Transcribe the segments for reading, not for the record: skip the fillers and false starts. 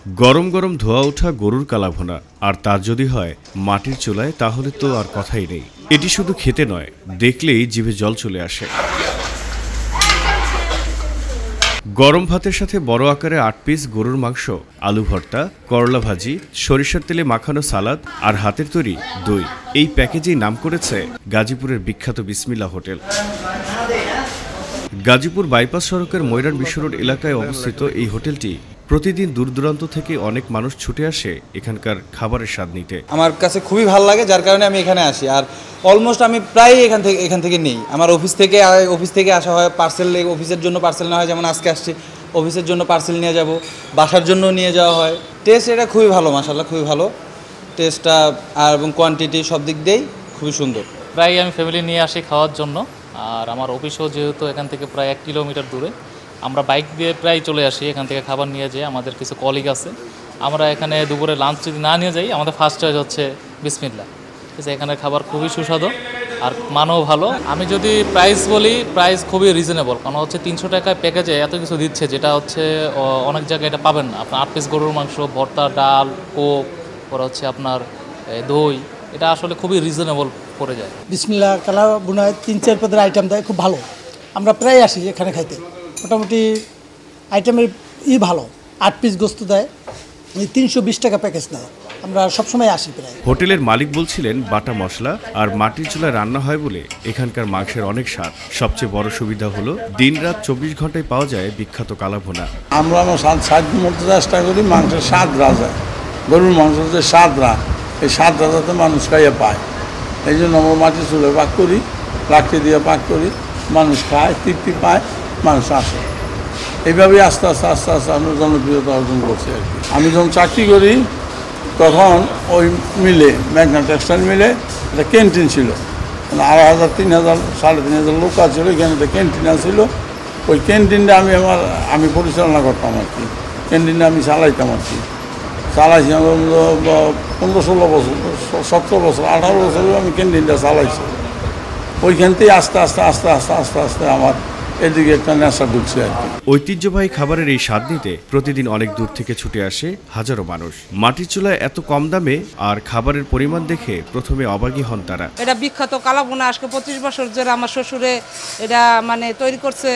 গরম গরম ধোয়া ওঠা গরুর কালাভুনা, আর তা যদি হয় মাটির চুলায় তাহলে তো আর কথাই নেই। এটি শুধু খেতে নয়, দেখলেই জিভে জল চলে আসে। গরম ভাতের সাথে বড় আকারে ৮ পিস গরুর মাংস, আলু ভর্তা, করলা ভাজি, সরিষার তেলে মাখানো সালাদ আর হাতের তৈরি দই। এই প্যাকেজেই নাম করেছে গাজীপুরের বিখ্যাত বিসমিল্লাহ হোটেল। গাজীপুর বাইপাস সড়কের ময়রান বিশ্ব রোড এলাকায় অবস্থিত এই হোটেলটি প্রতিদিন দূর দূরান্ত থেকে অনেক মানুষ ছুটে আসে এখানকার খাবারের স্বাদ নিতে। আমার কাছে খুবই ভালো লাগে, যার কারণে আমি এখানে আসি। আর অলমোস্ট আমি প্রায় এখান থেকে নেই। আমার অফিস থেকে আসা হয়, পার্সেল অফিসের জন্য পার্সেল নেওয়া হয়। যেমন আজকে আসছি, অফিসের জন্য পার্সেল নিয়ে যাব, বাসার জন্য নিয়ে যাওয়া হয়। টেস্ট এটা খুবই ভালো, মাশাআল্লাহ খুবই ভালো টেস্টটা, আর এবং কোয়ান্টিটি সব দিক দিয়েই খুবই সুন্দর। প্রায় আমি ফ্যামিলি নিয়ে আসি খাওয়ার জন্য। আর আমার অফিসও যেহেতু এখান থেকে প্রায় 1 কিলোমিটার দূরে, আমরা বাইক দিয়ে প্রায় চলে আসি এখান থেকে খাবার নিয়ে যাই। আমাদের কিছু কলিগ আছে, আমরা এখানে দুপুরে লাঞ্চ যদি না নিয়ে যাই, আমাদের ফার্স্ট চয়েস হচ্ছে বিসমিল্লাহ। ঠিক আছে, এখানের খাবার খুবই সুস্বাদু আর মানও ভালো। আমি যদি প্রাইস বলি, প্রাইস খুবই রিজনেবল, কারণ হচ্ছে 300 টাকায় প্যাকেজে এত কিছু দিচ্ছে, যেটা হচ্ছে অনেক জায়গায় এটা পাবেন না। আপনার 8 পিস গরুর মাংস, ভর্তা, ডাল, কোক, পরে হচ্ছে আপনার দই, এটা আসলে খুবই রিজনেবল পড়ে যায়। বিসমিল্লাহ কালা বুনায় 3-4 পদের আইটেম দেয়, খুব ভালো। আমরা প্রায় আসি এখানে খাইতে। মোটামুটি আইটেমের ভালো। 8 পিস গোস্ত দেয়, 320 টাকা প্যাকেজ নেয়। আমরা সবসময় আসি প্রায়। হোটেলের মালিক বলছিলেন বাটা মশলা আর মাটির চুলায় রান্না হয় বলে এখানকার মাংসের অনেক স্বাদ। সবচেয়ে বড় সুবিধা হলো দিন-রাত 24 ঘন্টায় পাওয়া যায় বিখ্যাত কালাভুনা। আমরা স্বাদ মতো চেষ্টা করি মাংসের স্বাদ রাজা, গরুর মাংস যে স্বাদ রাত, এই স্বাদ রাজাতে মানুষ খাইয়ে পায়। এই জন্য আমরা মাটির চুলায় পাক করি, লাকড়ি দিয়ে পাক করি, মানুষ খায়, তৃপ্তি পায়, মানুষ আসে। এইভাবেই আস্তে আস্তে আমরা জনপ্রিয়তা অর্জন করছি আর কি। আমি যখন চাকরি করি তখন ওই মিলে, মেঘনা টেক্সটাইল মিলে একটা ক্যান্টিন ছিল, 2,500, 3,000, 3,500 লোক ছিল। এখানে একটা ক্যান্টিন ছিল। ওই ক্যান্টিনটা আমি পরিচালনা করতাম আর কি। ক্যান্টিনটা আমি চালাইতাম আর কি। চালাইছি 15-16 বছর, 17 বছর, 18 বছর আমি ক্যান্টিনটা চালাইছি। ওইখান থেকে আস্তে আমার এদিকে একটা নেশা ঢুকছে আর কি। ঐতিহ্যবাহী খাবারের এই স্বাদ নিতে প্রতিদিন অনেক দূর থেকে ছুটে আসে হাজারো মানুষ। মাটির চুলায় এত কম দামে আর খাবারের পরিমাণ দেখে প্রথমে অবাকই হন তারা। এটা বিখ্যাত কালাভুনা, আজকে 25 বছর ধরে আমার শ্বশুরে এটা তৈরি করছে।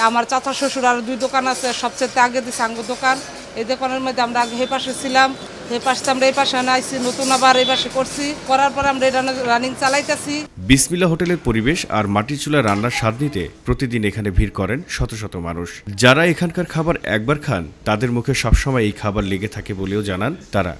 আমার চাচা শ্বশুর আর 2 দোকান আছে, সবচেয়ে আগে দিচ্ছে আঙ্গুর দোকান। এই দোকানের মধ্যে আমরা আগে এই পাশে ছিলাম, এই পাশে আমরা এই পাশে আইছি, নতুন আবার এই পাশে করছি, করার পরে আমরা এটা রানিং চালাইতেছি। বিসমিল্লাহ হোটেলের পরিবেশ আর মাটির চুলায় রান্নার স্বাদ নিতে প্রতিদিন এখানে ভিড় করেন শত শত মানুষ। যারা এখানকার খাবার একবার খান তাদের মুখে সবসময় এই খাবার লেগে থাকে বলেও জানান তারা।